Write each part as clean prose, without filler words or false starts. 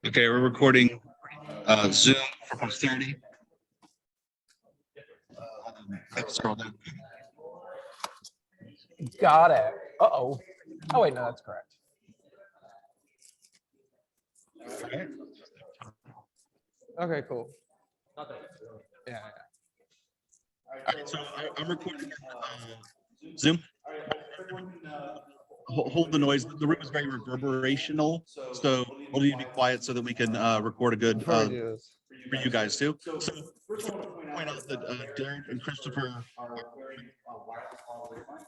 Okay, we're recording Zoom for posterity. Got it. Uh-oh. Oh, wait, no, that's correct. Okay, cool. Yeah. All right, so I'm recording Zoom. Hold the noise. The room is very reverberational, so we'll need to be quiet so that we can record a good for you guys too. So first, I want to point out that Derek and Christopher are wearing wireless hardware mics.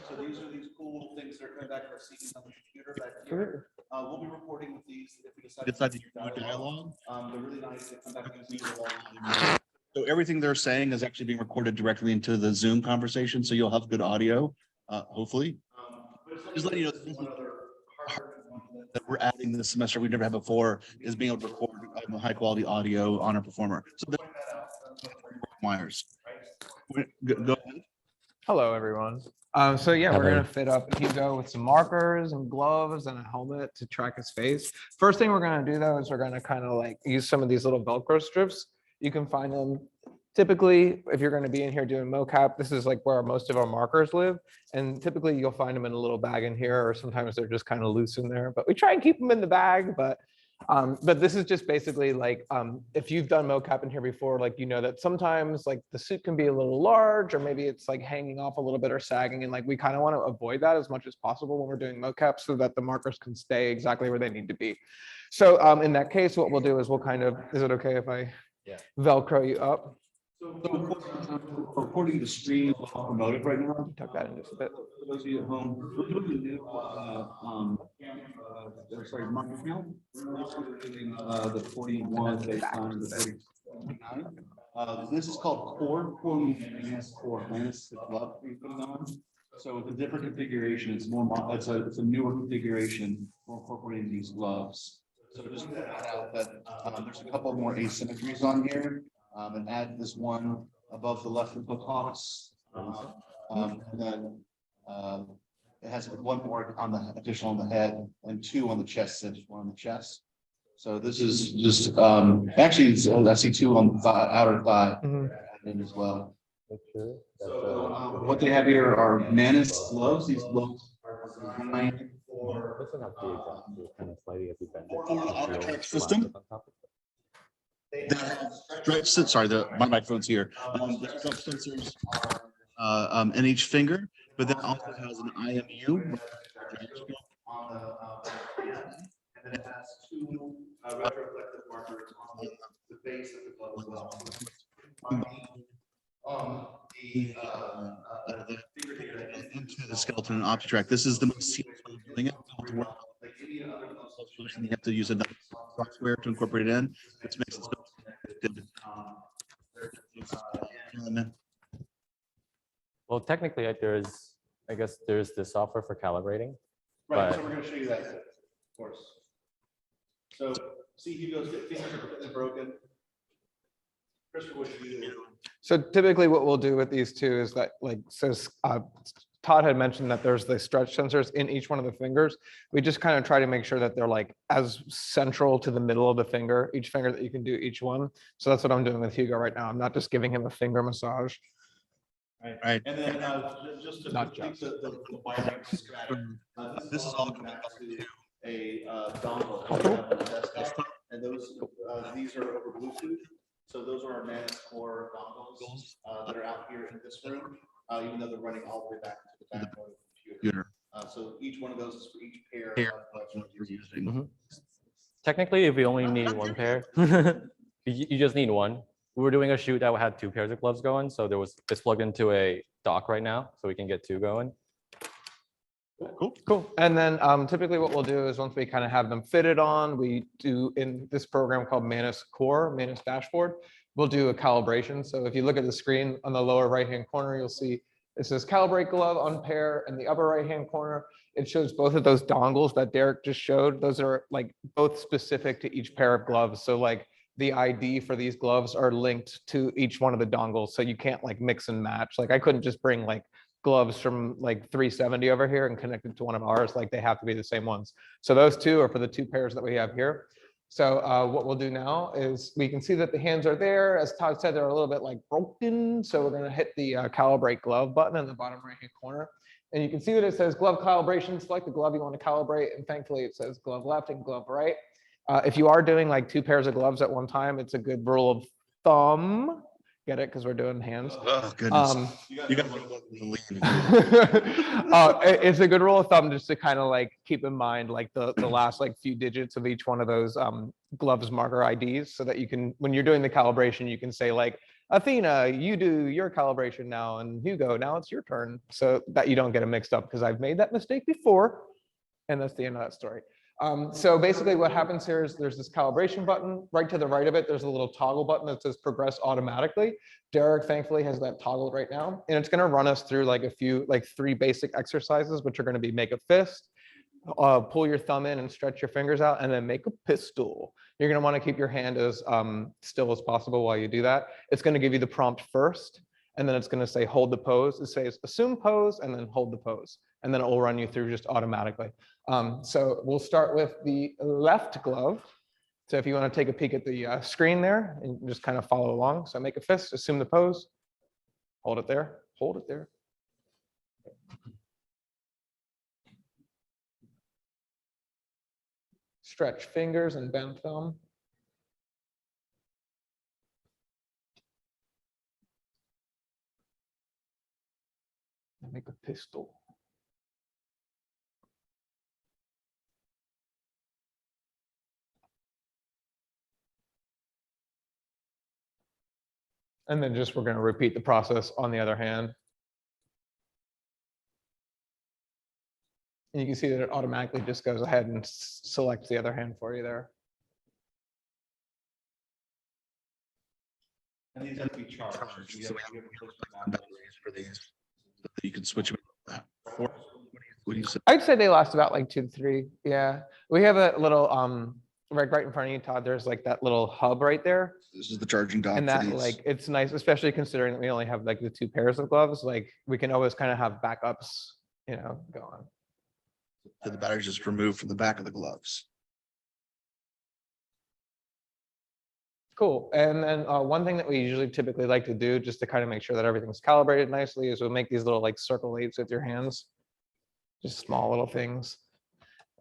So these are these cool little things that are coming back to our seats on the computer back here. We'll be recording with these if we decide to do dialogue. They're really nice. They come back and see you. So everything they're saying is actually being recorded directly into the Zoom conversation, so you'll have good audio, hopefully. Just letting you know that we're adding this semester we've never had before is being able to record high quality audio on our performer. So Myers, go ahead. Hello, everyone. So yeah, we're gonna fit up Hugo with some markers and gloves and a helmet to track his face. First thing we're gonna do though is we're gonna kind of like use some of these little Velcro strips. You can find them typically if you're going to be in here doing mocap. This is like where most of our markers live, and typically you'll find them in a little bag in here, or sometimes they're just kind of loose in there, but we try and keep them in the bag. But this is just basically like if you've done mocap in here before, like you know that sometimes like the suit can be a little large, or maybe it's like hanging off a little bit or sagging, and like we kind of want to avoid that as much as possible when we're doing mocap so that the markers can stay exactly where they need to be. So in that case, what we'll do is we'll kind of, is it okay if I Velcro you up? So according to the stream, we'll promote it right now. Tuck that in just a bit. For those of you at home, we're doing a new market count. We're doing the 41 based on the 39. This is called core. Core means core. Minus the glove we put on. So it's a different configuration. It's more. It's a newer configuration for incorporating these gloves. So just point out that there's a couple more asymmetries on here, and add this one above the left of the box, and then it has one more on the additional on the head and two on the chest. So one on the chest. So this is just actually I see two on the outer thigh as well. So what they have here are Manus gloves. These gloves are designed for Optitrack system. Sorry, my microphone's here. The strap sensors are in each finger, but then also has an IMU. And then it has two retroflective markers on the base of the glove as well. The into the skeleton and Optitrack. This is the most seamless way of doing it. You have to use another software to incorporate it in, which makes it so. Well, technically, I guess there's the software for calibrating. Right, so we're going to show you that, of course. So, see Hugo's fingers are completely broken. Christopher, what should you do? So typically what we'll do with these two is that, like, so Todd had mentioned that there's the stretch sensors in each one of the fingers. We just kind of try to make sure that they're like as central to the middle of the finger, each finger, that you can do each one. So that's what I'm doing with Hugo right now. I'm not just giving him a finger massage. Right. And then just to complete the biometric schematic, this is all coming back to a dongle. And those these are over Bluetooth. So those are our Manus core dongles that are out here in this room, even though they're running all the way back to the backbone of the computer. So each one of those is for each pair of gloves you're using. Technically, if we only need one pair, you just need one. We were doing a shoot that had two pairs of gloves going, so it's plugged into a dock right now, so we can get two going. Cool. And then typically what we'll do is once we kind of have them fitted on, we do in this program called Manus Core, Manus Dashboard, we'll do a calibration. So if you look at the screen on the lower right-hand corner, you'll see it says calibrate glove on pair. In the upper right-hand corner, it shows both of those dongles that Derek just showed. Those are like both specific to each pair of gloves. So like the ID for these gloves are linked to each one of the dongles. So you can't like mix and match. Like I couldn't just bring like gloves from like 370 over here and connect it to one of ours. Like they have to be the same ones. So those two are for the two pairs that we have here. So what we'll do now is we can see that the hands are there. As Todd said, they're a little bit like broken. So we're going to hit the calibrate glove button in the bottom right-hand corner. And you can see that it says glove calibration. Select the glove you want to calibrate. And thankfully, it says glove left and glove right. If you are doing like 2 pairs of gloves at one time, it's a good rule of thumb. Get it? Because we're doing hands. Oh, goodness. You got the lead. It's a good rule of thumb just to kind of like keep in mind like the last like few digits of each one of those gloves marker IDs, so that you can, when you're doing the calibration, you can say like, Athena, you do your calibration now, and Hugo, now it's your turn, so that you don't get it mixed up, because I've made that mistake before, and that's the end of that story. So basically what happens here is there's this calibration button. Right to the right of it, there's a little toggle button that says progress automatically. Derek thankfully has that toggled right now. And it's going to run us through like 3 basic exercises, which are going to be make a fist, pull your thumb in and stretch your fingers out, and then make a pistol. You're going to want to keep your hand as still as possible while you do that. It's going to give you the prompt first, and then it's going to say hold the pose. It says assume pose and then hold the pose. And then it will run you through just automatically. So we'll start with the left glove. So if you want to take a peek at the screen there and just kind of follow along. So make a fist, assume the pose, hold it there, hold it there. Stretch fingers and bend thumb. And make a pistol. And then just we're going to repeat the process on the other hand. And you can see that it automatically just goes ahead and selects the other hand for you there. And these have to be charged. So batteries for these, so that you can switch them. What do you say? I'd say they last about like 2 to 3. Yeah, we have a little right in front of you, Todd. There's like that little hub right there, This is the charging dock and for that these. like it's nice, especially considering that we only have like the 2 pairs of gloves. Like we can always kind of have backups, you know, going. So the batteries just removed from the back of the gloves. Cool. And then one thing that we usually typically like to do just to kind of make sure that everything's calibrated nicely is we'll make these little like circle eights with your hands, just small little things.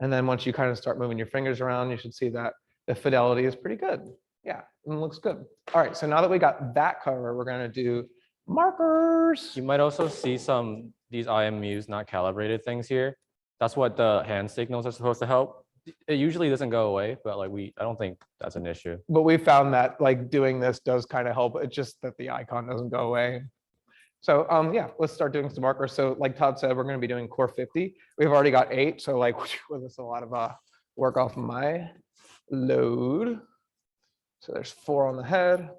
And then once you kind of start moving your fingers around, you should see that the fidelity is pretty good. Yeah, and it looks good. All right, so now that we got that covered, we're going to do markers. You might also see these IMUs not calibrated things here. That's what the hand signals are supposed to help. It usually doesn't go away, but like I don't think that's an issue. But we found that like doing this does kind of help. It's just that the icon doesn't go away. So yeah, let's start doing some markers. So like Todd said, we're going to be doing core 50. We've already got 8. So like, well, that's a lot of work off of my load. So there's 4 on the head.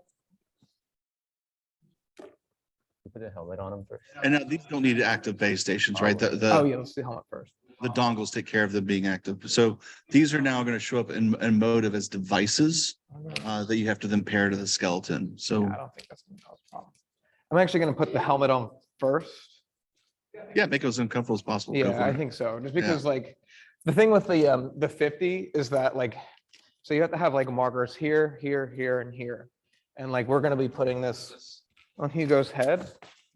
Put a helmet on them first. And now these don't need active base stations, right? Oh yeah, let's do helmet first. The dongles take care of them being active. So these are now going to show up in mode of as devices that you have to then pair to the skeleton. So Yeah, I don't think that's going to cause a problem. I'm actually going to put the helmet on first. yeah, make it as uncomfortable as possible. Go Yeah, for I it. think so. Just because like the thing with the 50 is that like, so you have to have like markers here, here, here, and here. And like, we're going to be putting this on Hugo's head.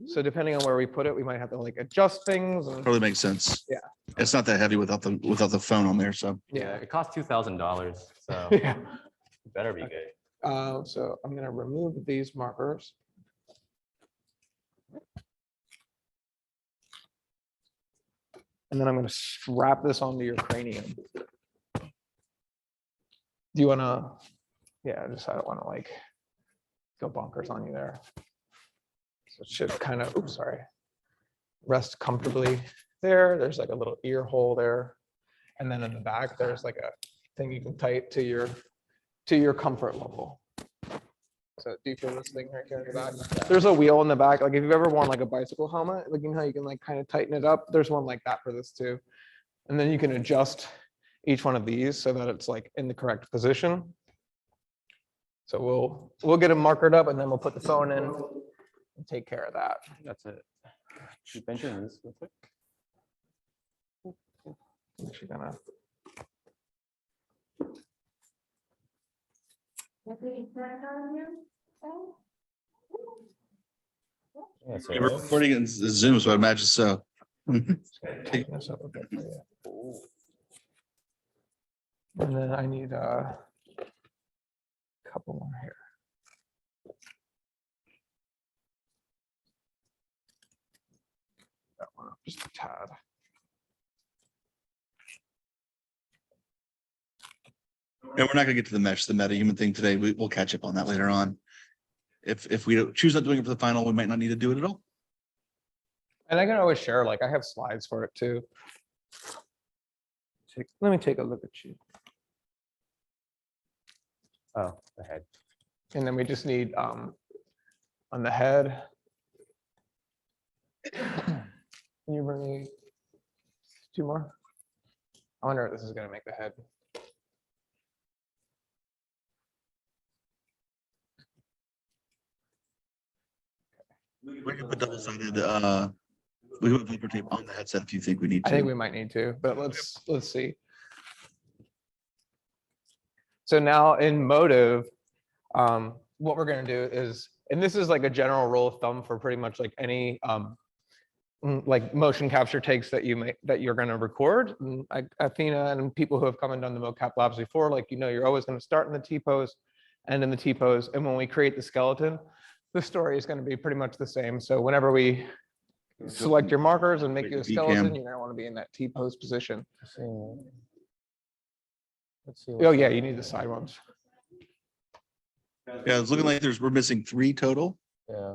So depending on where we put it, we might have to like adjust things. And Totally makes sense. Yeah. It's not that heavy without the phone on there. So Yeah, it costs $2,000, so yeah. it better be good. So I'm going to remove these markers. And then I'm going to strap this onto your cranium. Do you want to, yeah, I don't want to like go bonkers on you there. So it should kind of, oops, sorry, rest comfortably there. There's like a little ear hole there. And then in the back, there's like a thing you can tight to your comfort level. So do you feel this thing right here in the back? There's a wheel in the back. Like if you've ever worn like a bicycle helmet, like you know how you can like kind of tighten it up. There's one like that for this too. And then you can adjust each one of these so that it's like in the correct position. So we'll get them markered up and then we'll put the phone in and take care of that. That's it. You mentioned this real quick. I'm actually gonna. Yeah, so We're recording in Zoom, so I imagine so. Tighten this up a bit for you. And then I need a couple more here. That one up just a tad. And we're not gonna get to the mesh, the meta-human thing today. We'll catch up on that later on. If we choose not doing it for the final, we might not need to do it at all. And I can always share, like I have slides for it too. Let me take a look at you. Oh, the head. And then we just need on the head. Can you bring me 2 more? I wonder if this is gonna make the head. We can put double-sided, we can put paper tape on the headset if you think we need I think to. we might need to, but let's see. So now in Motive, what we're gonna do is, and this is like a general rule of thumb for pretty much like any like motion capture takes that you're gonna record. And Athena and people who have come and done the mocap labs before, like you're always gonna start in the T pose, and in the T pose, and when we create the skeleton, the story is gonna be pretty much the same. So whenever we select your markers and make you a skeleton, you're gonna want to be in that T pose position. Let's see. Oh yeah, you need the side ones. Yeah, it's looking like we're missing 3 total. Yeah.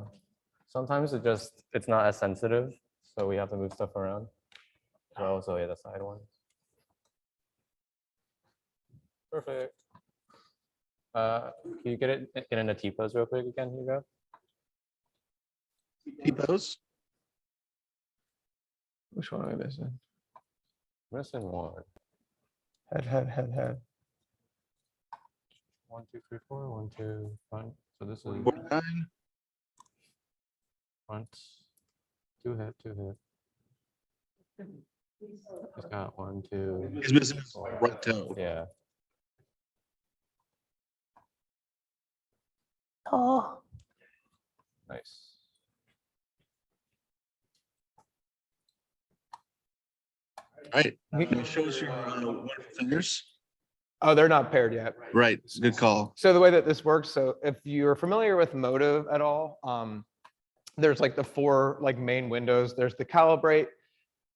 Sometimes it's not as sensitive, so we have to move stuff around. So yeah, the side ones. Perfect. Can you get in a T pose real quick again, Hugo? T-pose. Which one are we missing? Missing one. Head. 1, 2, 3, 4. 1, 2, front. So this is 49. front. 2 hip, 2 hip. It's got 1, 2. He's missing his right toe. Yeah. Oh. Nice. All right. Can you show us your wonderful fingers? Oh, they're not paired yet. Right. Good call. So the way that this works, so if you're familiar with Motive at all, there's like the 4 like main windows. There's the calibrate,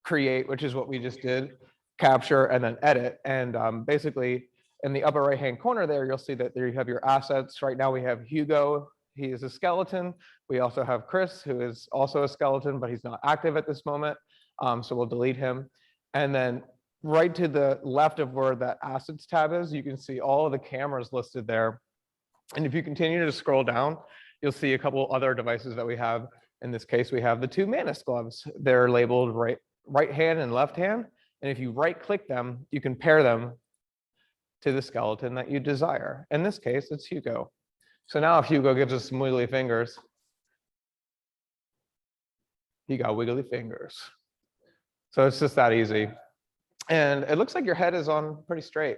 create, which is what we just did, capture, and then edit. And basically in the upper right-hand corner there, you'll see that there you have your assets. Right now we have Hugo, he is a skeleton. We also have Chris, who is also a skeleton, but he's not active at this moment. So we'll delete him. And then right to the left of where that assets tab is, you can see all of the cameras listed there. And if you continue to scroll down, you'll see a couple other devices that we have. In this case, we have the 2 Manus gloves. They're labeled right hand and left hand. And if you right click them, you can pair them to the skeleton that you desire. In this case, it's Hugo. So now if Hugo gives us some wiggly fingers, he got wiggly fingers. So it's just that easy. And it looks like your head is on pretty straight.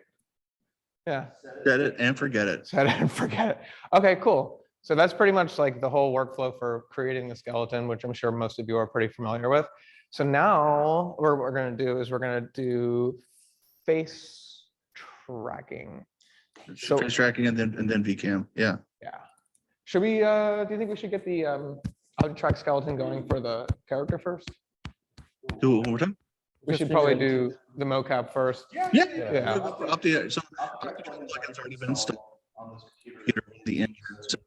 Yeah. Set it and forget it. Set it and forget it. Okay, cool. So that's pretty much like the whole workflow for creating the skeleton, which I'm sure most of you are pretty familiar with. So now what we're going to do is we're going to do face tracking. So Face tracking and then VCam. Yeah. yeah. Should we, do you think we should get the Optitrack skeleton going for the character first? Do it one more time. We should probably do the mocap first. Yeah. Yeah. Up the, so plugin's already been installed. Here at the end. So,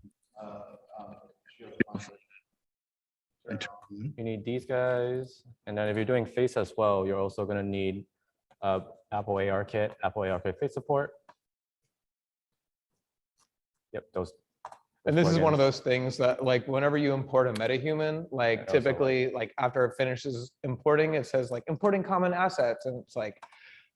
You need these guys. And then if you're doing face as well, you're also going to need Apple AR kit face support. Yep, those. And this is one of plugins. those things that like whenever you import a metahuman, like also typically like after it finishes importing, it says like importing common assets. And it's like,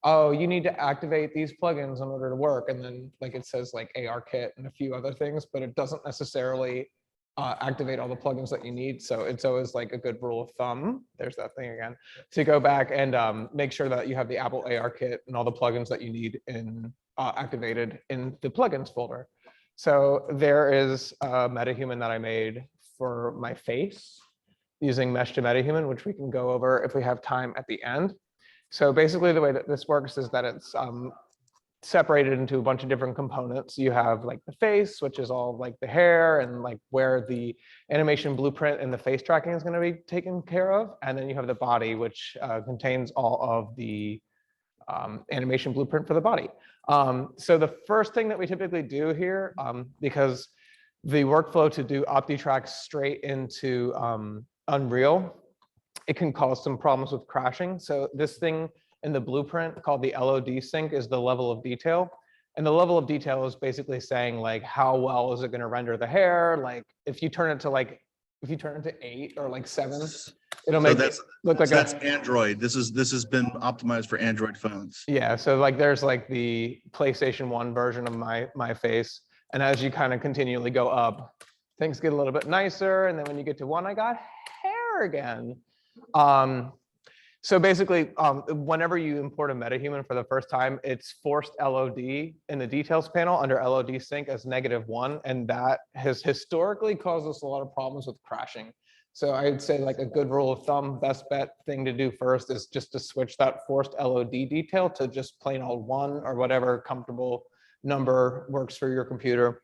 oh, you need to activate these plugins in order to work. And then like it says like AR kit and a few other things, but it doesn't necessarily activate all the plugins that you need. So it's always like a good rule of thumb. There's that thing again. To go back and make sure that you have the Apple AR kit and all the plugins that you need in activated in the plugins folder. So there is a metahuman that I made for my face using mesh to metahuman, which we can go over if we have time at the end. So basically the way that this works is that it's separated into a bunch of different components. You have like the face, which is all like the hair and like where the animation blueprint and the face tracking is going to be taken care of. And then you have the body, which contains all of the animation blueprint for the body. So the first thing that we typically do here, because the workflow to do Optitrack straight into Unreal, it can cause some problems with crashing. So this thing in the blueprint called the LOD sync is the level of detail. And the level of detail is basically saying like, how well is it going to render the hair? Like if you turn it to 8 or like 7, it'll make it look like that's Android. This has been optimized for Android phones. Yeah, so like there's like the PlayStation 1 version of my face. And as you kind of continually go up, things get a little bit nicer. And then when you get to 1, I got hair again. So basically, whenever you import a metahuman for the first time, it's forced LOD in the details panel under LOD sync as -1. And that has historically caused us a lot of problems with crashing. So I'd say like a good rule of thumb, best bet thing to do first is just to switch that forced LOD detail to just plain old 1 or whatever comfortable number works for your computer.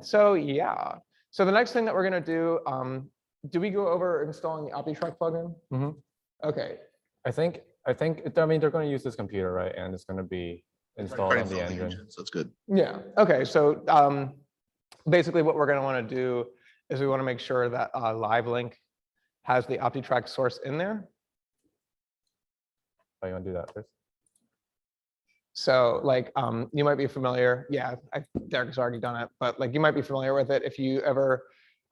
So yeah. So the next thing that we're gonna do we go over installing the Optitrack plugin? Mm-hmm. Okay. I mean, they're going to use this computer, right? And it's going to be installed on the engine. So that's good. Yeah. Okay. So basically what we're going to want to do is we want to make sure that Live Link has the Optitrack source in there. Oh, you want to do that first? So like you might be familiar. Yeah, Derek's already done it, but like you might be familiar with it. If you ever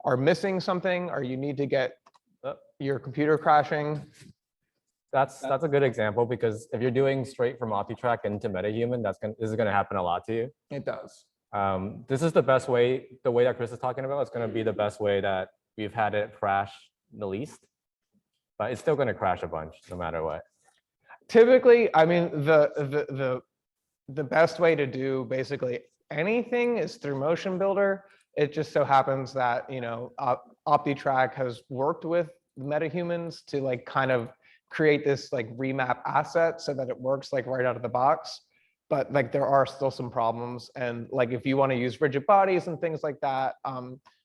are missing something or you need to get your computer crashing. That's a good example, because if you're doing straight from Optitrack into MetaHuman, this is going to happen a lot to you. It does. This is the best way, the way that Chris is talking about, it's going to be the best way that we've had it crash the least, but it's still going to crash a bunch no matter what. Typically, I mean, the best way to do basically anything is through Motion Builder. It just so happens that, you know, Optitrack has worked with metahumans to like kind of create this like remap asset so that it works like right out of the box. But like there are still some problems. And like if you want to use rigid bodies and things like that,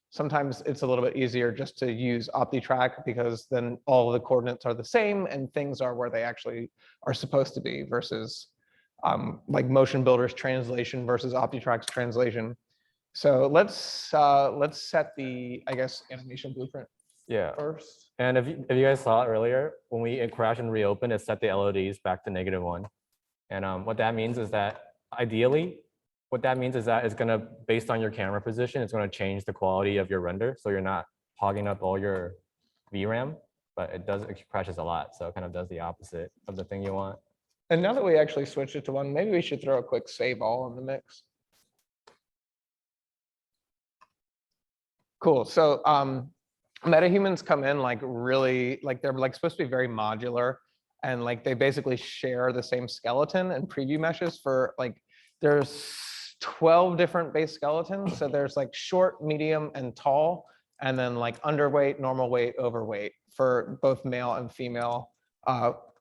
sometimes it's a little bit easier just to use Optitrack, because then all of the coordinates are the same and things are where they actually are supposed to be, versus like Motion Builder's translation versus Optitrack's translation. So let's set the, I guess, animation blueprint first. And if you guys saw it earlier, when we crash and reopen, it set the LODs back to -1. And what that means is that ideally, what that means is that it's going to, based on your camera position, it's going to change the quality of your render. So you're not hogging up all your VRAM, but it crashes a lot. So it kind of does the opposite of the thing you want. And now that we actually switched it to 1, maybe we should throw a quick save all in the mix. Cool. So metahumans come in like really, like they're like supposed to be very modular, and like they basically share the same skeleton and preview meshes for like, there's 12 different base skeletons. So there's like short, medium, and tall, and then like underweight, normal weight, overweight for both male and female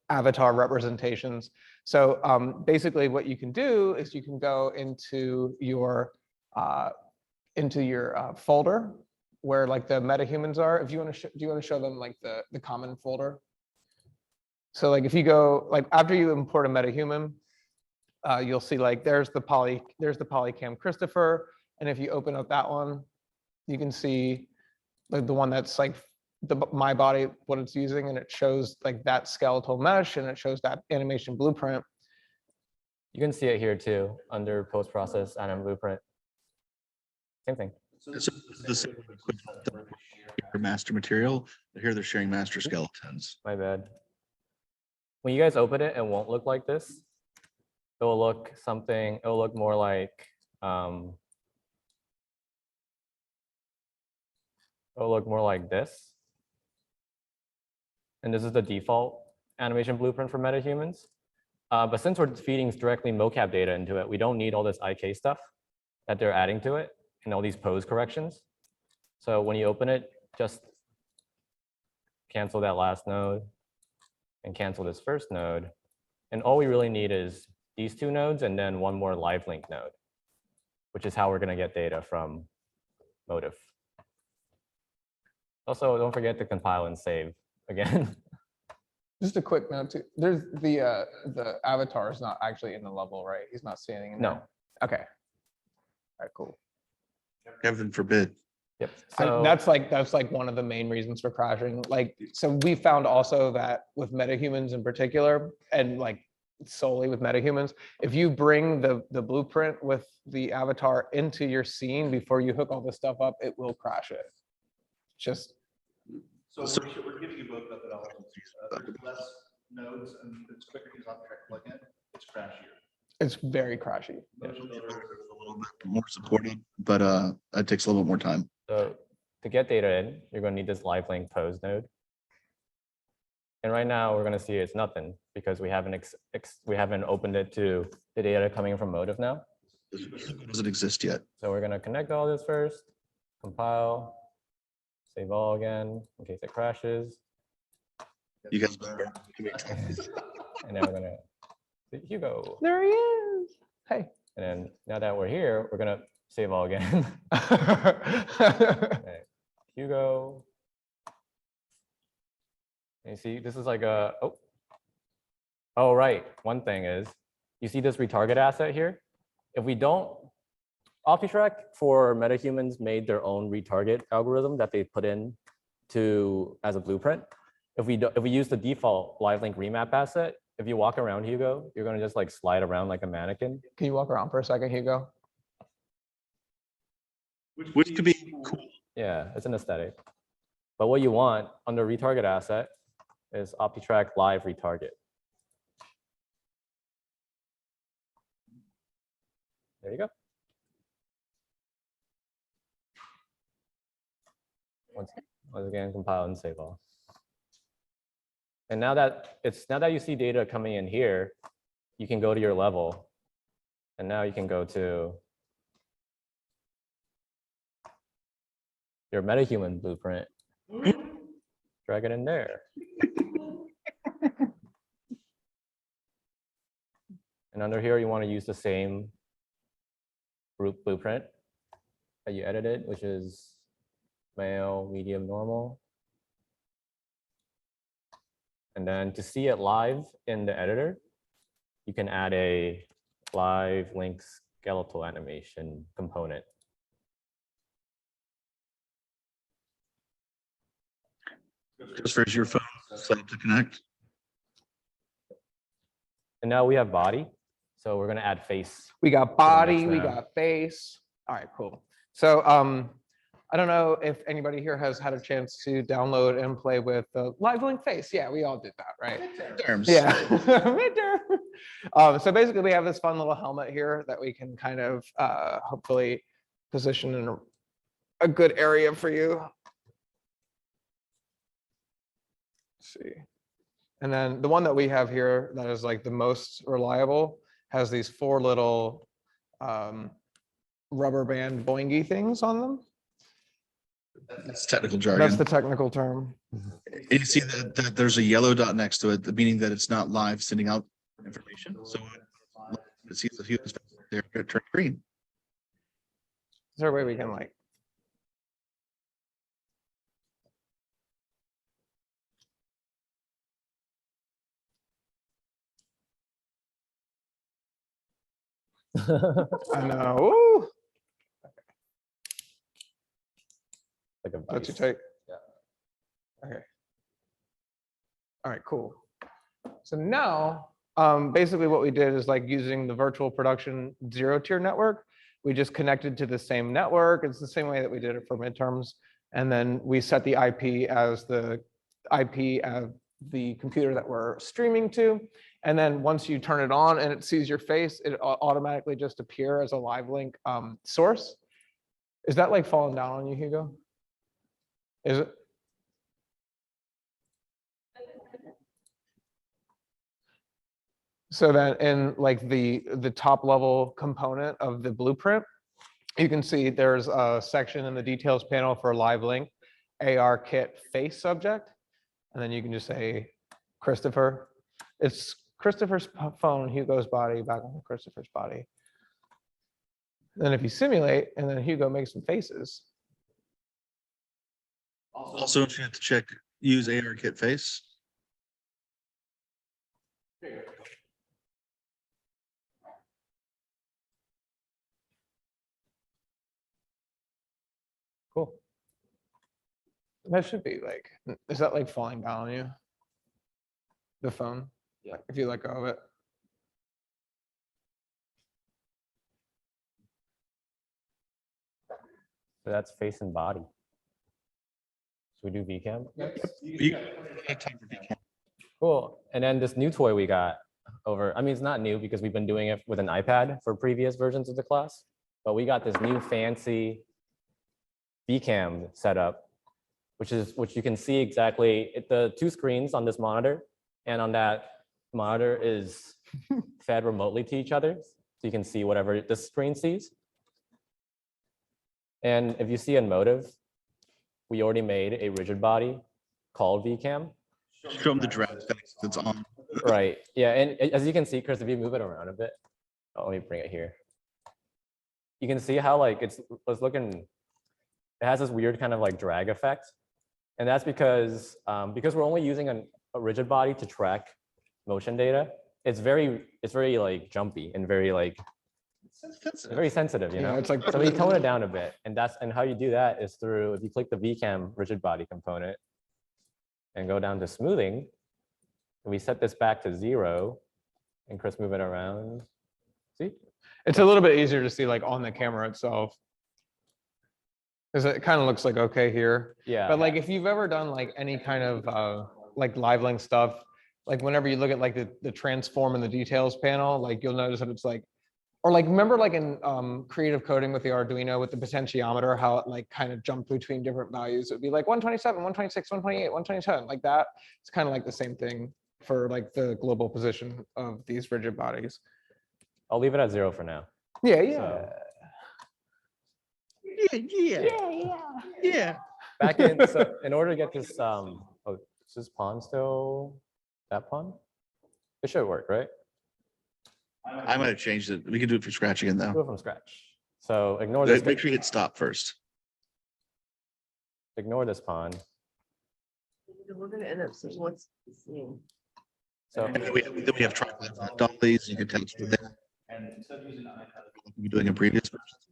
avatar representations. So basically what you can do is you can go into your folder where like the metahumans are. If you want to, do you want to show them like the common folder? So like if you go, like after you import a metahuman, you'll see like there's the Polycam Christopher. And if you open up that one, you can see like the one that's like my body, what it's using, and it shows like that skeletal mesh and it shows that animation blueprint. You can see it here too, under post-process anim blueprint. Same thing. So this is master material. Here they're sharing master skeletons. My bad. When you guys open it, it won't look like this. It will look more like, it'll look more like this. And this is the default animation blueprint for metahumans. But since we're feeding directly mocap data into it, we don't need all this IK stuff. that they're adding to it and all these pose corrections. So when you open it, just cancel that last node and cancel this first node. And all we really need is these two nodes and then one more live link node, which is how we're going to get data from Motif. Also, don't forget to compile and save again. Just a quick note too. There's the avatar is not actually in the level, right? He's not standing in No. there. Okay. All right, cool. Heaven forbid. Yep. And So that's like one of the main reasons for crashing. Like, so we found also that with metahumans in particular, and like solely with metahumans, if you bring the blueprint with the avatar into your scene before you hook all this stuff up, it will crash it. Just So we're giving you both methodologies. Less nodes and it's quicker to use Optitrack plugin. It's crashier. it's very crashy. Motion builder is A little bit more supported, but it takes a little bit more time. So to get data in, you're going to need this live link pose node. And right now we're going to see it's nothing because we haven't opened it to the data coming in from Motif now. It doesn't exist yet. So we're going to connect all this first, compile, save all again in case it crashes. You guys. And then we're going to Hugo. There he is. Hey. And then now that we're here, we're going to save all again. Okay. Hugo. And you see, this is like a, oh, right. One thing is, you see this retarget asset here? If we don't, Optitrack for metahumans made their own retarget algorithm that they put in as a blueprint. If we use the default live link remap asset, if you walk around Hugo, you're gonna just like slide around like a mannequin. Can you walk around for a second, Hugo? Which could be cool. Yeah, it's an aesthetic. But what you want under retarget asset is Optitrack live retarget. There you go. Once again, compile and save all. And now that you see data coming in here, you can go to your level. And now you can go to your metahuman blueprint. Drag it in there. And under here, you want to use the same group blueprint that you edited, which is male, medium, normal. And then to see it live in the editor, you can add a live link skeletal animation component. Just for your phone set up to connect. And now we have body. So we're going to add face. We got body, next we now. got face. All right, cool. So I don't know if anybody here has had a chance to download and play with the live link face. Yeah, we all did that, right? Terms. Yeah. So basically we have this fun little helmet here that we can kind of hopefully position in a good area for you. Let's see. And then the one that we have here that is like the most reliable has these 4 little rubber band boingy things on them. That's technical jargon. That's the technical term. And you see that there's a yellow dot next to it, meaning that it's not live sending out information. So it sees the human's face there, it turns green. Is there a way we can like? I know. Woo! Like a That's your vice. take. Yeah. Okay. All right, cool. So now, basically what we did is like using the virtual production 0-tier network. We just connected to the same network. It's the same way that we did it for midterms. And then we set the IP as the IP of the computer that we're streaming to. And then once you turn it on and it sees your face, it automatically just appear as a live link source. Is that like falling down on you, Hugo? Is it? So that in like the top level component of the blueprint, you can see there's a section in the details panel for live link, AR kit face subject. And then you can just say Christopher. It's Christopher's phone, Hugo's body, back on Christopher's body. Then if you simulate, and then Hugo makes some faces. Also, don't you have to check, use AR kit face? Cool. That should be like, is that like falling down on you? The phone? Yeah. If you let go of it. So that's face and body. So we do VCam. Cool. And then this new toy we got over, I mean, it's not new because we've been doing it with an iPad for previous versions of the class, but we got this new fancy VCam setup, which you can see exactly the two screens on this monitor, and on that monitor is fed remotely to each other. So you can see whatever this screen sees. And if you see in Motive, we already made a rigid body called VCam. Show them the draft that's on. Right. Yeah. And as you can see, Chris, if you move it around a bit, let me bring it here. You can see how like it's looking, it has this weird kind of like drag effect. And that's because we're only using a rigid body to track motion data. It's very like jumpy and very like very sensitive, you know. Yeah, it's like so we tone it down a bit, and how you do that is through, if you click the VCam rigid body component and go down to smoothing, and we set this back to 0, and Chris, move it around. See, it's a little bit easier to see like on the camera itself, because it kind of looks like okay here. Yeah. But like if you've ever done like any kind of like live link stuff, like whenever you look at like the transform and the details panel, like you'll notice that it's like, or like remember like in creative coding with the Arduino with the potentiometer, how it like kind of jumped between different values. It would be like 127, 126, 128, 127, like that. It's kind of like the same thing for like the global position of these rigid bodies. I'll leave it at 0 for now. Yeah, yeah. So, Yeah. back in, so in order to get this, oh, is this pawn still that pawn? It should work, right? I might have changed it. We can do it from scratch again, Do though. it from scratch. So ignore this. Make sure you hit stop first. Ignore this pawn. We're gonna end up seeing what's the same. So And then we have tripods and dollies. You can tell us what they doing in previous versions.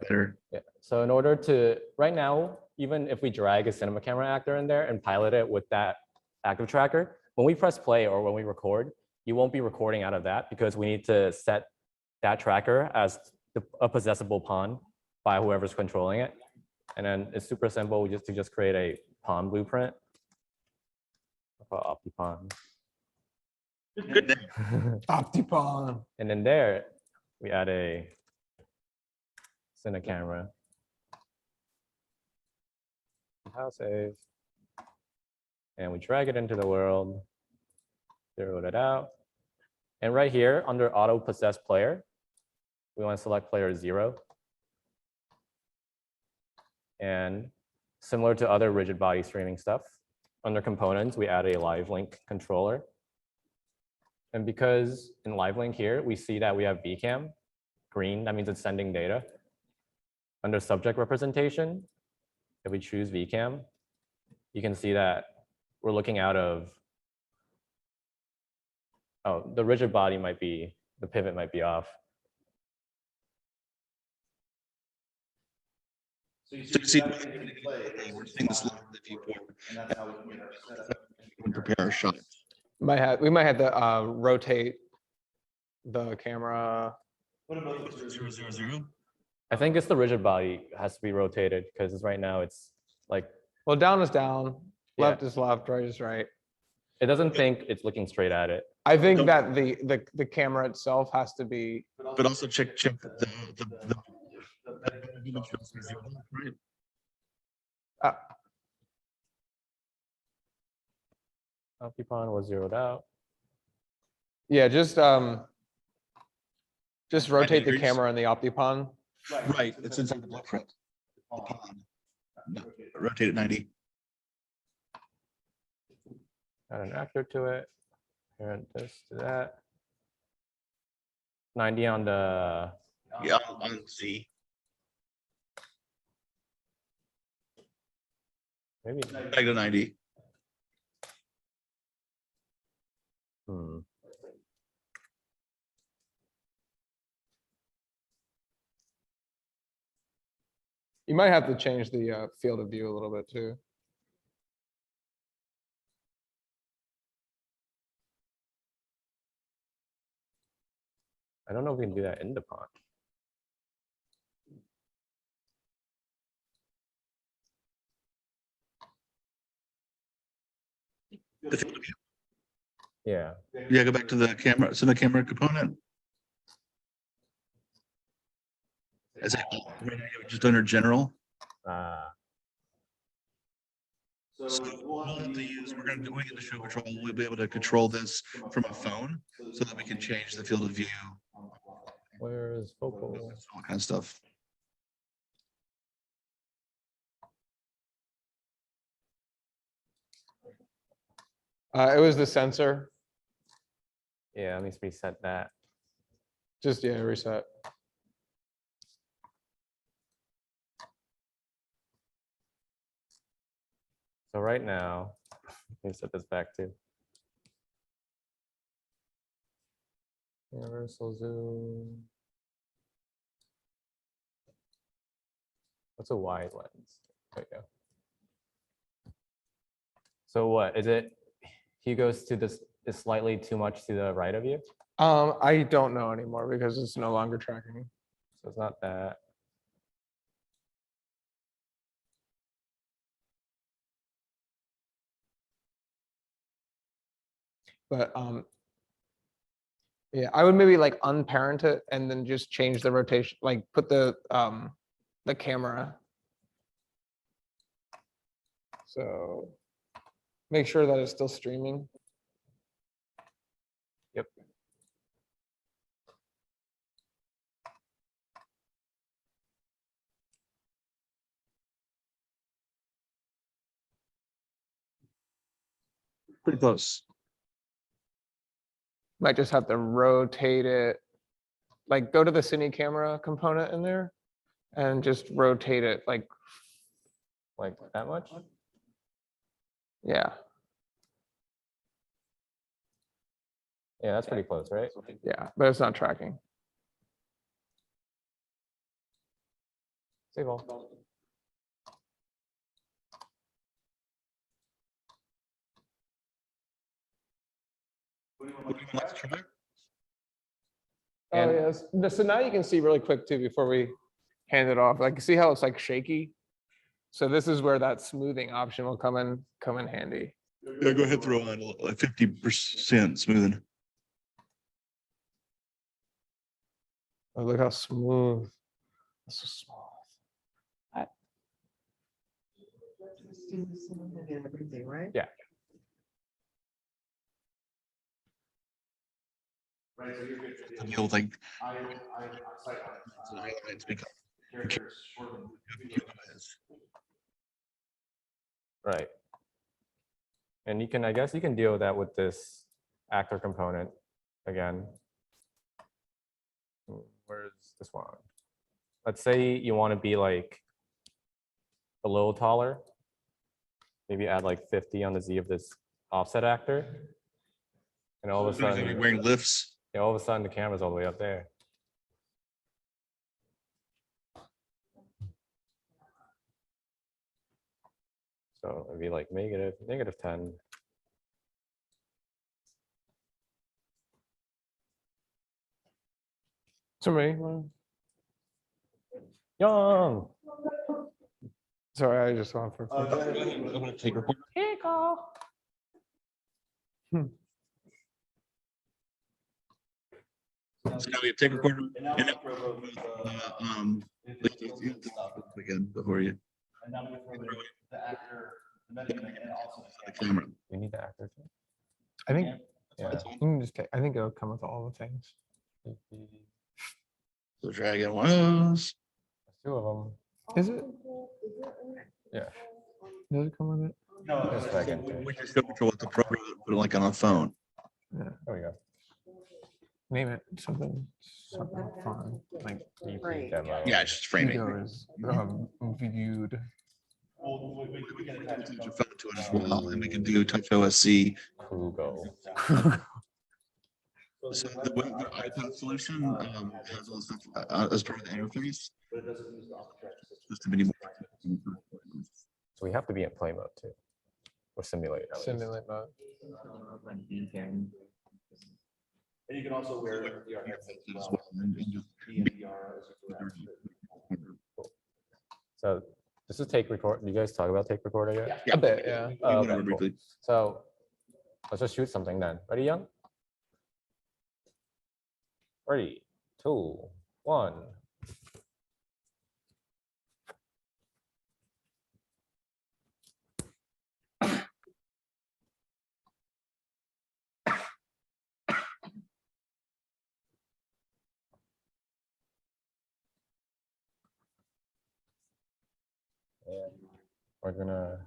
Better. yeah. So in order to, right now, even if we drag a cinema camera actor in there and pilot it with that active tracker, when we press play or when we record, you won't be recording out of that because we need to set that tracker as a possessible pawn by whoever's controlling it. And then it's super simple. We just create a pawn blueprint. OptiPawn. Good name. Optipawn. And then there, we add a cine camera. House save. And we drag it into the world. Zero it out. And right here under auto possess player, we want to select player 0. And similar to other rigid body streaming stuff, under components, we add a live link controller. And because in live link here, we see that we have VCam, green, that means it's sending data. Under subject representation, if we choose VCam, you can see that we're looking out of, oh, the rigid body might be, the pivot might be off. So you So see, you see, we're seeing this live in the viewport. and that's how we get our setup. And prepare our shot. We might have to rotate the camera. What about the 000? I think it's the rigid body has to be rotated because right now it's like, Well, down is down, Yeah. left is left, right is right. it doesn't think it's looking straight at it. I think that the camera itself has to be, But also check the right. OptiPawn was zeroed out. yeah, just rotate the degrees. camera in the Optipawn Right, it's inside the blueprint. The pond. No, rotate it 90. Add an actor to it. Parent this to that. 90 on the, Yeah, on Z. maybe. Negative 90. Hmm. You might have to change the field of view a little bit too. I don't know if we can do that in the pond. The field of view. Yeah. Yeah, go back to the camera, so the camera component. Is it just under general? So we'll have to use, we're gonna, we get the show control, we'll be able to control this from a phone so that we can change the field of view, Where is focal? all kind of stuff. It was the sensor. Yeah, let me reset that. Just, yeah, reset. So right now, let me set this back too. Universal zoom. What's a wide lens? There you go. So what is it? He goes to this is slightly too much to the right of you. I don't know anymore because it's no longer tracking. So it's not that. But yeah, I would maybe like unparent it and then just change the rotation, like put the camera. So make sure that it's still streaming. Yep. Pretty close. Might just have to rotate it. Like go to the cine camera component in there and just rotate it like, Like that much? yeah, Yeah, that's pretty close, right? yeah, but it's not tracking. Save all. Oh, And- yes. So now you can see really quick too, before we hand it off, like see how it's like shaky? So this is where that smoothing option will come in handy. Yeah, go ahead, throw on like 50% smoothing. Oh, look how smooth. That's so smooth. And everything, right? Yeah. The old like. Highlights become. Right. And you can, I guess you can deal with that with this actor component again. Where's this one? Let's say you want to be like a little taller. Maybe add like 50 on the Z of this offset actor. And all of a sudden, Wearing lifts. yeah, all of a sudden the camera's all the way up there. So it'd be like -10. Somebody, Young. sorry, I just saw for. I'm gonna take report. So now we have take recorder. Again, before you. The camera. We need the actor too. I think, Yeah. you can just take, I think it'll come with all the things. So drag in one of those. 2 of them. Is it? Yeah. Does it come with it? No, Just a second. We can show control with the program, put it like on a phone. There we go. Name it something fun. Like EP Right. demo. Yeah, it's just framing. Hugo is viewed. We can attach Attach a phone to it as well, and we can do Touch OSC. Kugo. So the iPad solution has all the stuff as part of the interface. Just a mini. So we have to be in play mode too. Or simulate. at least. Simulate mode. And you can also wear VR headsets as well. So this is take record. Do you guys talk about take recorder yet? A bit, yeah. Oh, Whatever, okay, cool. briefly. So let's just shoot something then. Ready, Young? 3, 2, 1. And we're gonna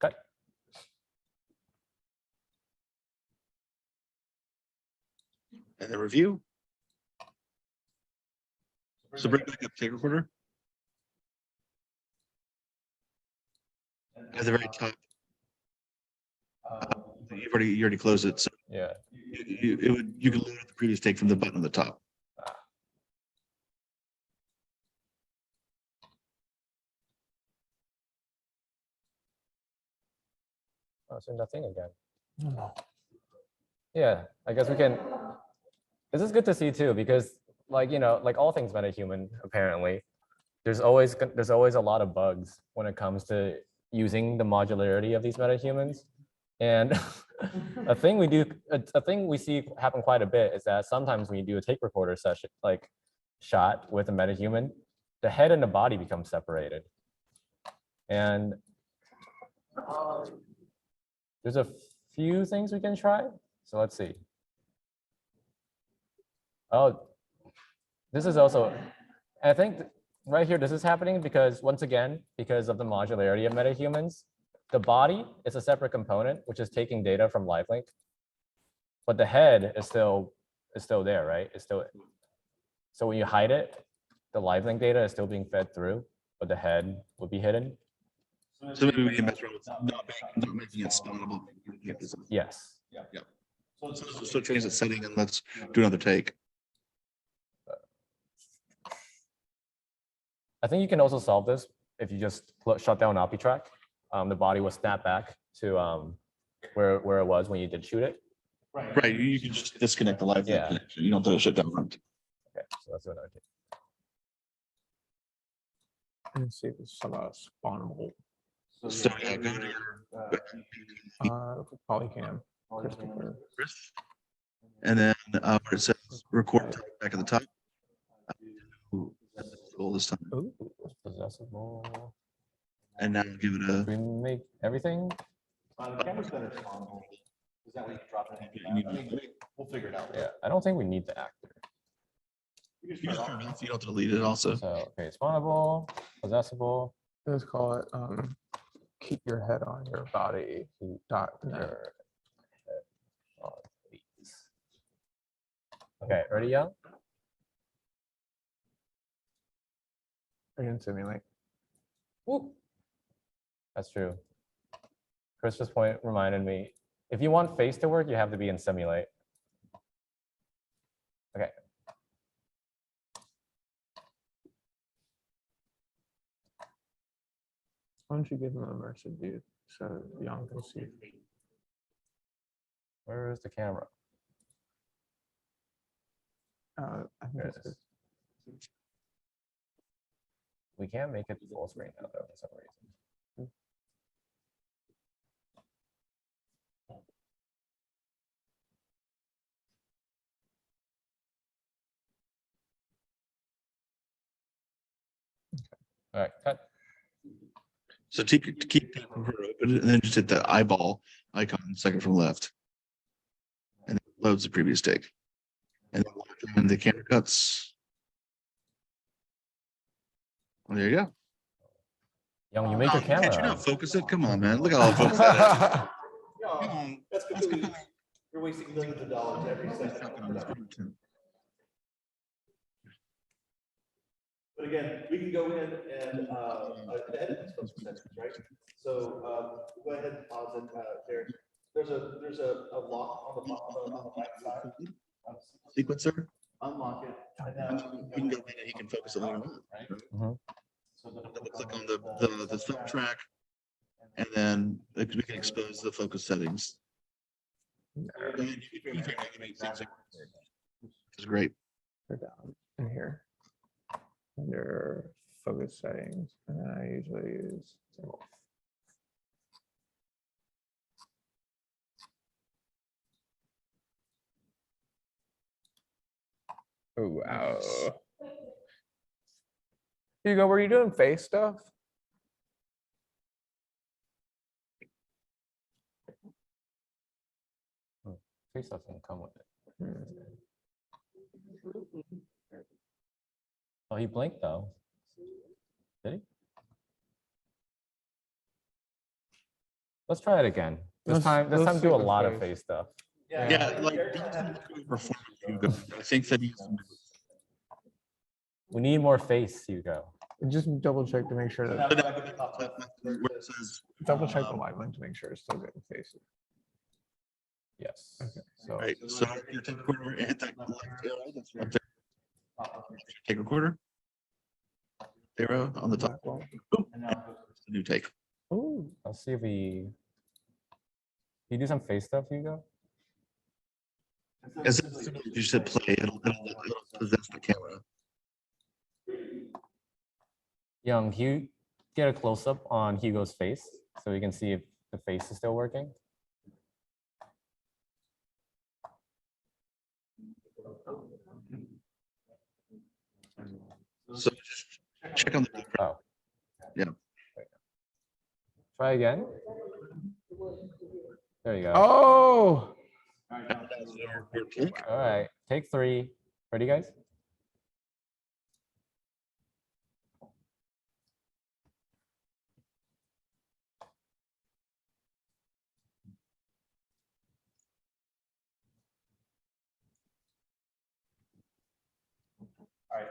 cut. And then review. So bring back up tape recorder. At the very top. You already closed it, so Yeah. you can load the previous take from the button on the top. Oh, so nothing again. Yeah, I guess we can. This is good to see too, because like, you know, like all things metahuman, apparently, there's always a lot of bugs when it comes to using the modularity of these metahumans. And a thing we see happen quite a bit is that sometimes when you do a tape recorder session, like shot with a metahuman, the head and the body become separated. And there's a few things we can try. So let's see. Oh, this is also, I think right here, this is happening because once again, because of the modularity of metahumans, the body is a separate component, which is taking data from LiveLink, but the head is still there, right? It's still, so when you hide it, the LiveLink data is still being fed through, but the head will be hidden. So maybe we can mess around with not making it spawnable. Yes. So change that setting and let's do another take. I think you can also solve this if you just shut down Optitrack. The body will snap back to where it was when you did shoot it. Right, you can just disconnect the live Yeah. connection. You don't have to shut down. Okay, so let's do another take. Let's see if it's some spawnable. So yeah, go to your Polycam. Christopher. and then where it says record back at the top. All this time. Ooh, possessible. And now give it a. We make everything. The camera's better spawnable. Is that way you drop it? I mean, we'll figure it out. Yeah, I don't think we need the actor. You don't have to delete it also. So okay, spawnable, possessible. Let's call it keep your head on your body. Dot net. Your head on these. Okay, ready, Young? I can simulate. Woo. That's true. Chris's point reminded me, if you want face to work, you have to be in simulate. Okay. Why don't you give him immersive view so Young can see? Where is the camera? I think There it's it is. We can't make it full screen now though, for some reason. All right, cut. So to keep her open and then just hit the eyeball icon second from left. And it loads the previous take. And then the camera cuts. Well, there you go. Young, you make your camera. Can't you not focus it? Come on, man. Look how focused that is. That's completely, you're wasting millions of dollars every second. But again, we can go in and edit these focus settings, right? So go ahead and pause it there. There's a lock on the right side. Sequencer. Unlock it. And And then then we can go in and he can focus it later on. right? Mhm. So Double click on the film track. And then we can expose the focus settings. It's great. They're down in here. Under focus settings, and then I usually use single. Oh wow. Hugo, were you doing face stuff? Face doesn't come with it. Oh, he blinked though. Did he? Let's try it again. This time let's do see a the lot of face. face stuff. Yeah, like performance, Hugo. I think that he's. We need more face, Hugo. Just double check to make sure that Where it says, double check the live link to make sure it's still getting faces. Yes. Okay, so right, so you take a recorder and hit that left arrow that's up there. Take a recorder. Arrow on the top. black wall. Boom. It's a new take. Ooh, let's see if we. You do some face stuff, Hugo? As you said play, it'll possess the camera. Young, can you get a close up on Hugo's face so we can see if the face is still working? So just check on the. Oh. Yeah. Try again. There you go. Oh, All right, take 3. Ready, guys?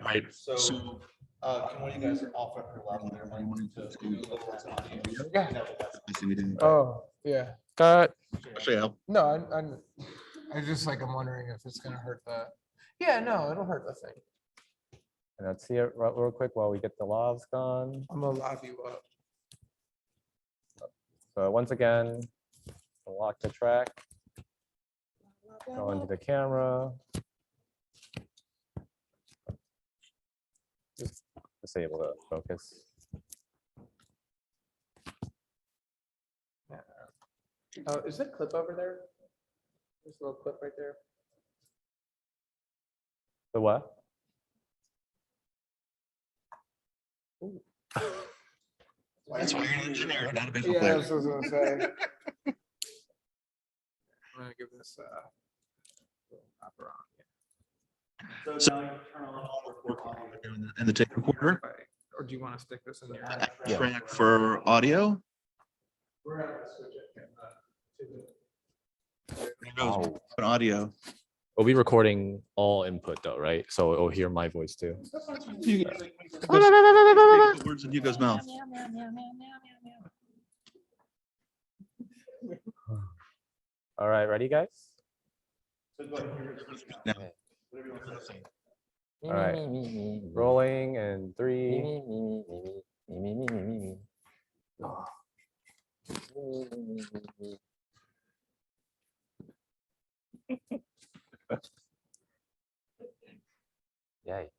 Right. So, can one of you guys offer up your level there, Mike, to override the audio? yeah. Oh, yeah. Cut. Actually, No, I just like, I'm wondering if it's gonna hurt the. Yeah, no, it'll hurt the thing. And let's see it real quick while we get the lavs gone. I'm gonna lob you up. So once again, lock the track. Go into the camera. Just disable the focus. Oh, is that clip over there? There's a little clip right there. The what? that's why you're an engineer, not a baseball Yeah, player. that's what I was gonna say. I'm gonna give this little wrap around. So now you turn on record audio. And the tape recorder. Or do you want to stick this in there? Track for audio. We're gonna switch it to the. There goes an audio. We'll be recording all input though, right? So it'll hear my voice too. The words in Hugo's mouth. All right, ready, guys? So go ahead, hear it. Now, Whatever you want to say. All right, rolling and 3. Yay.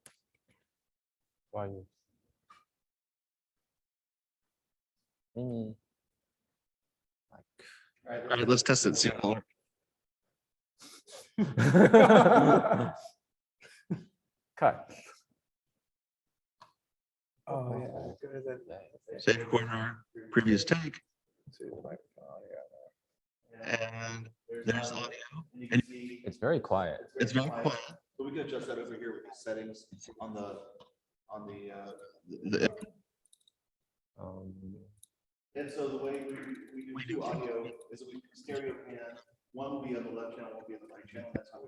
Why you? Mimi. all right, let's test it. See how it Cut. Oh, yeah. Save recorder, previous take, and there's audio. And It's very quiet. it's very quiet. So we can adjust that over here with the settings on the on the, The- and so the way we do audio is that we stereo pan, one will be on the left channel, one will be on the right channel, that's how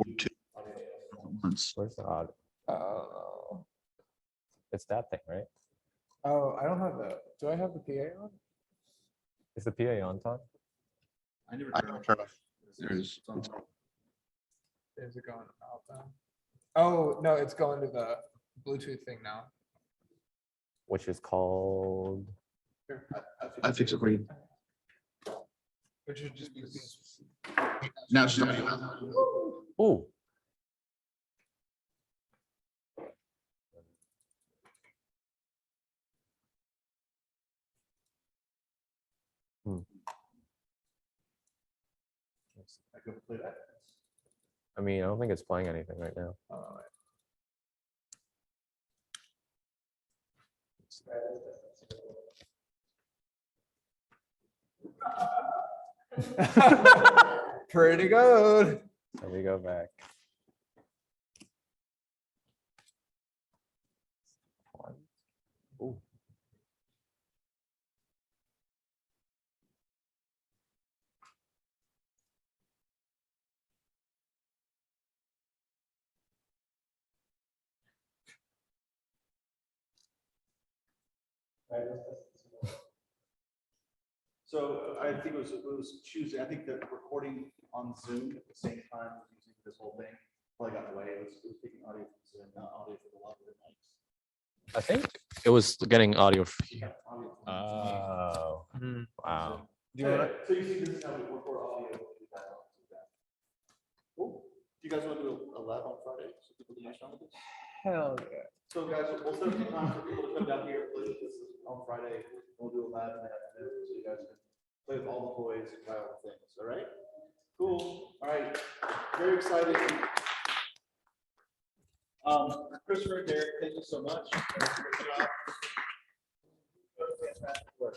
we do audio. Once. Where's the odd? Oh, It's that thing, right? I don't have the, do I have the PA on? Is the PA on, Todd? I never I turned don't it turn off. off. There it is. Is it going out then? Oh, no, it's going to the Bluetooth thing now. Which is called, Here, I fix it for you. Which should just be. Now it's just. ooh. I go play that. I mean, I don't think it's playing anything right now. Pretty good. Let me go back. Ooh. So I think it was choosing, I think the recording on Zoom at the same time was using this whole thing. Probably got in the way. It was taking audio from Zoom, not audio from the level of the mics. I think it was getting audio. Yeah, audio from the Oh, Hmm. wow. Do you want to? So you see, this is how we record audio. Cool. Do you guys want to do a lab on Friday? So people can use some of this? Hell yeah. So guys, we'll set up some time for people to come down here, play with this on Friday. We'll do a lab in the afternoon, so you guys can play with all the toys and try all the things, all right? Cool, all right, very excited. Christopher, Derek, thank you so much. Good job. Fantastic work.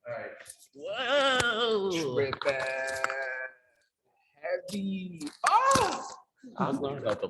All right. Whoa. Tripping. Heavy. Oh. I was learning about the